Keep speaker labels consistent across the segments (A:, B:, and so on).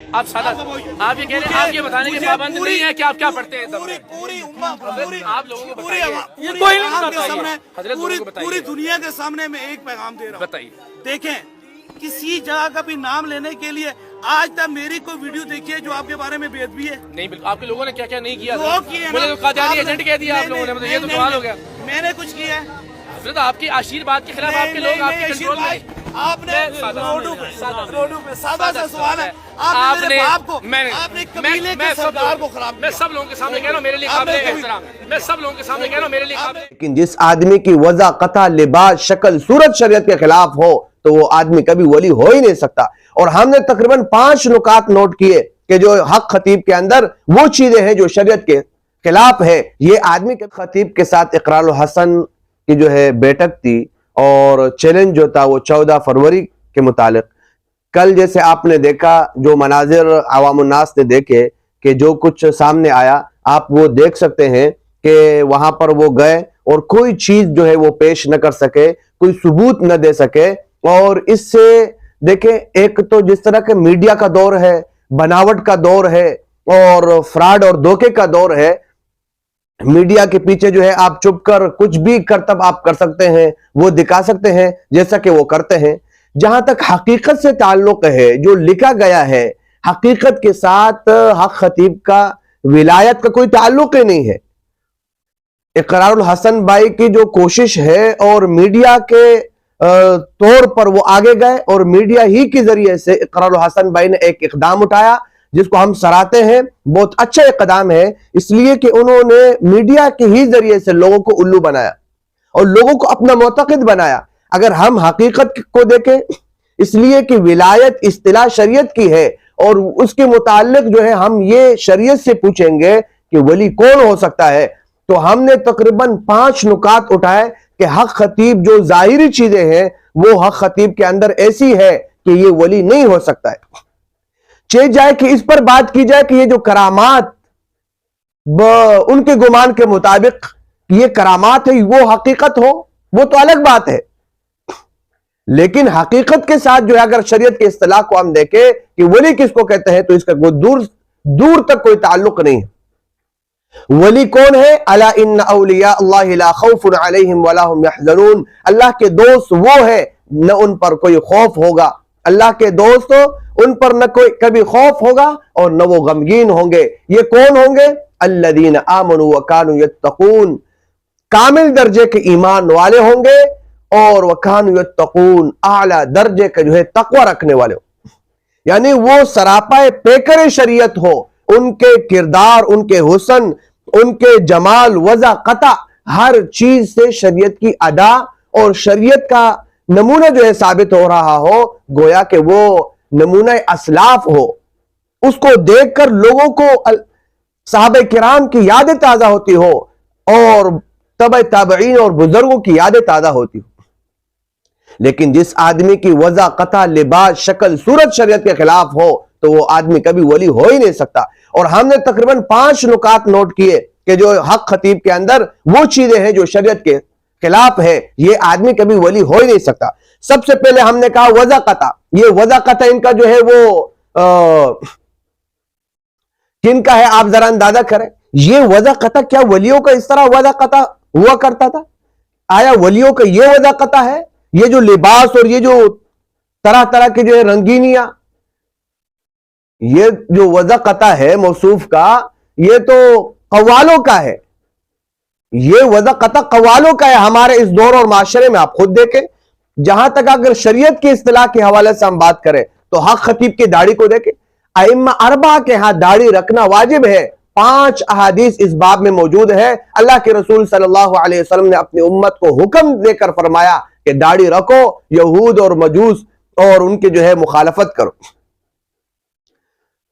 A: آپ سادہ آپ یہ کہہ رہے ہیں، آپ یہ بتانے کے پابند نہیں ہے کہ آپ کیا پڑھتے ہیں۔ آپ لوگوں کو
B: پوری دنیا کے سامنے میں ایک پیغام دے رہا ہوں، بتائیے۔ دیکھیں، کسی جگہ کا بھی نام لینے کے لیے آج تک میری کوئی ویڈیو دیکھی ہے جو آپ کے بارے میں بے ادبی ہے؟
A: نہیں، بالکل آپ کے لوگوں نے کیا کیا نہیں کیا، مجھے تو قادیانی ایجنٹ کہہ دیا آپ لوگوں نے، مجھے یہ تو سوال ہو گیا۔
B: میں نے کچھ کیا ہے؟
A: حضرت آپ کی عشیر بات کے خلاف آپ کے لوگ آپ کے کنٹرول میں،
B: آپ نے روڈوں پہ سادہ سا سوال ہے، آپ نے باپ کو، آپ نے قبیلے کے سردار کو خراب کیا۔
A: میں سب لوگوں کے سامنے کہہ رہا ہوں میرے لیے قابل احترام ہے، میں سب لوگوں کے سامنے کہہ رہا ہوں میرے لیے قابل۔
C: لیکن جس آدمی کی وضع قطع لباس شکل صورت شریعت کے خلاف ہو تو وہ آدمی کبھی ولی ہو ہی نہیں سکتا۔ اور ہم نے تقریباً 5 نکات نوٹ کیے کہ جو حق خطیب کے اندر وہ چیزیں ہیں جو شریعت کے خلاف ہے۔ یہ آدمی کے خطیب کے ساتھ اقرار الحسن کی جو ہے بیٹھک تھی اور چیلنج جو تھا وہ 14 فروری کے متعلق، کل جیسے آپ نے دیکھا جو مناظر عوام الناس نے دیکھے کہ جو کچھ سامنے آیا، آپ وہ دیکھ سکتے ہیں کہ وہاں پر وہ گئے اور کوئی چیز جو ہے وہ پیش نہ کر سکے، کوئی ثبوت نہ دے سکے۔ اور اس سے دیکھیں، ایک تو جس طرح کے میڈیا کا دور ہے، بناوٹ کا دور ہے اور فراڈ اور دھوکے کا دور ہے، میڈیا کے پیچھے جو ہے آپ چپ کر کچھ بھی کرتب آپ کر سکتے ہیں، وہ دکھا سکتے ہیں جیسا کہ وہ کرتے ہیں۔ جہاں تک حقیقت سے تعلق ہے، جو لکھا گیا ہے، حقیقت کے ساتھ حق خطیب کا ولایت کا کوئی تعلق ہی نہیں ہے۔ اقرار الحسن بھائی کی جو کوشش ہے اور میڈیا کے طور پر وہ آگے گئے اور میڈیا ہی کے ذریعے سے اقرار الحسن بھائی نے ایک اقدام اٹھایا جس کو ہم سراہتے ہیں، بہت اچھا اقدام ہے، اس لیے کہ انہوں نے میڈیا کے ہی ذریعے سے لوگوں کو الو بنایا اور لوگوں کو اپنا معتقد بنایا۔ اگر ہم حقیقت کو دیکھیں، اس لیے کہ ولایت اصطلاح شریعت کی ہے اور اس کے متعلق جو ہے ہم یہ شریعت سے پوچھیں گے کہ ولی کون ہو سکتا ہے، تو ہم نے تقریباً 5 نکات اٹھائے کہ حق خطیب جو ظاہری چیزیں ہیں وہ حق خطیب کے اندر ایسی ہے کہ یہ ولی نہیں ہو سکتا ہے۔ چاہے جائے کہ اس پر بات کی جائے کہ یہ جو کرامات ان کے گمان کے مطابق یہ کرامات ہے وہ حقیقت ہو، وہ تو الگ بات ہے، لیکن حقیقت کے ساتھ جو ہے اگر شریعت کے اصطلاح کو ہم دیکھیں کہ ولی کس کو کہتے ہیں تو اس کا دور تک کوئی تعلق نہیں ہے۔ ولی کون ہے؟ الا ان اولیاء اللہ لا خوف علیہم ولا هم يحزنون، اللہ کے دوست وہ ہے نہ ان پر کوئی خوف ہوگا، اللہ کے دوست ان پر نہ کوئی کبھی خوف ہوگا اور نہ وہ غمگین ہوں گے۔ یہ کون ہوں گے؟ الذین آمنوا وکانوا یتقون، کامل درجے کے ایمان والے ہوں گے اور وکانوا یتقون، اعلی درجے کے جو ہے تقوی رکھنے والے ہوں، یعنی وہ سراپا پیکر شریعت ہو، ان کے کردار، ان کے حسن، ان کے جمال، وضع قطع ہر چیز سے شریعت کی ادا اور شریعت کا نمونہ جو ہے ثابت ہو رہا ہو، گویا کہ وہ نمونہ اسلاف ہو۔ اس کو دیکھ کر لوگوں کو صحابہ کرام کی یادیں تازہ ہوتی ہو اور تبع تابعین اور بزرگوں کی یادیں تازہ ہوتی ہو۔ لیکن جس آدمی کی وضع قطع لباس شکل صورت شریعت کے خلاف ہو تو وہ آدمی کبھی ولی ہو ہی نہیں سکتا۔ اور ہم نے تقریباً 5 نکات نوٹ کیے کہ جو حق خطیب کے اندر وہ چیزیں ہیں جو شریعت کے خلاف ہے، یہ آدمی کبھی ولی ہو ہی نہیں سکتا۔ سب سے پہلے ہم نے کہا وضع قطع، یہ وضع قطع ان کا جو ہے وہ کن کا ہے آپ ذرا اندازہ کریں۔ یہ وضع قطع کیا ولیوں کا اس طرح وضع قطع ہوا کرتا تھا؟ آیا ولیوں کا یہ وضع قطع ہے؟ یہ جو لباس اور یہ جو طرح طرح کی جو ہے رنگینیاں، یہ جو وضع قطع ہے موصوف کا، یہ تو قوالوں کا ہے، یہ وضع قطع قوالوں کا ہے ہمارے اس دور اور معاشرے میں۔ آپ خود دیکھیں، جہاں تک اگر شریعت کی اصطلاح کے حوالے سے ہم بات کریں تو حق خطیب کی داڑھی کو دیکھیں، ائمہ 4 کے ہاں داڑھی رکھنا واجب ہے، 5 احادیث اس باب میں موجود ہے۔ اللہ کے رسول صلی اللہ علیہ وسلم نے اپنی امت کو حکم دے کر فرمایا کہ داڑھی رکھو، یہود اور مجوس اور ان کے جو ہے مخالفت کرو،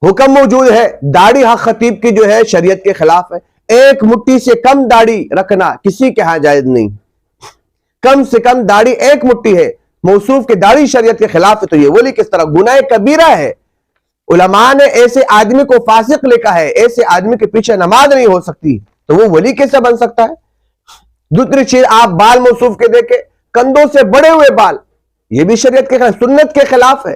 C: حکم موجود ہے۔ داڑھی حق خطیب کی جو ہے شریعت کے خلاف ہے۔ 1 مٹھی سے کم داڑھی رکھنا کسی کے ہاں جائز نہیں، کم سے کم داڑھی 1 مٹھی ہے، موصوف کی داڑھی شریعت کے خلاف ہے تو یہ ولی کس طرح؟ گناہ کبیرہ ہے۔ علماء نے ایسے آدمی کو فاسق لکھا ہے، ایسے آدمی کے پیچھے نماز نہیں ہو سکتی تو وہ ولی کیسے بن سکتا ہے؟ دوسری چیز آپ بال موصوف کے دیکھیں، کندھوں سے بڑے ہوئے بال، یہ بھی شریعت کے خلاف، سنت کے خلاف ہے۔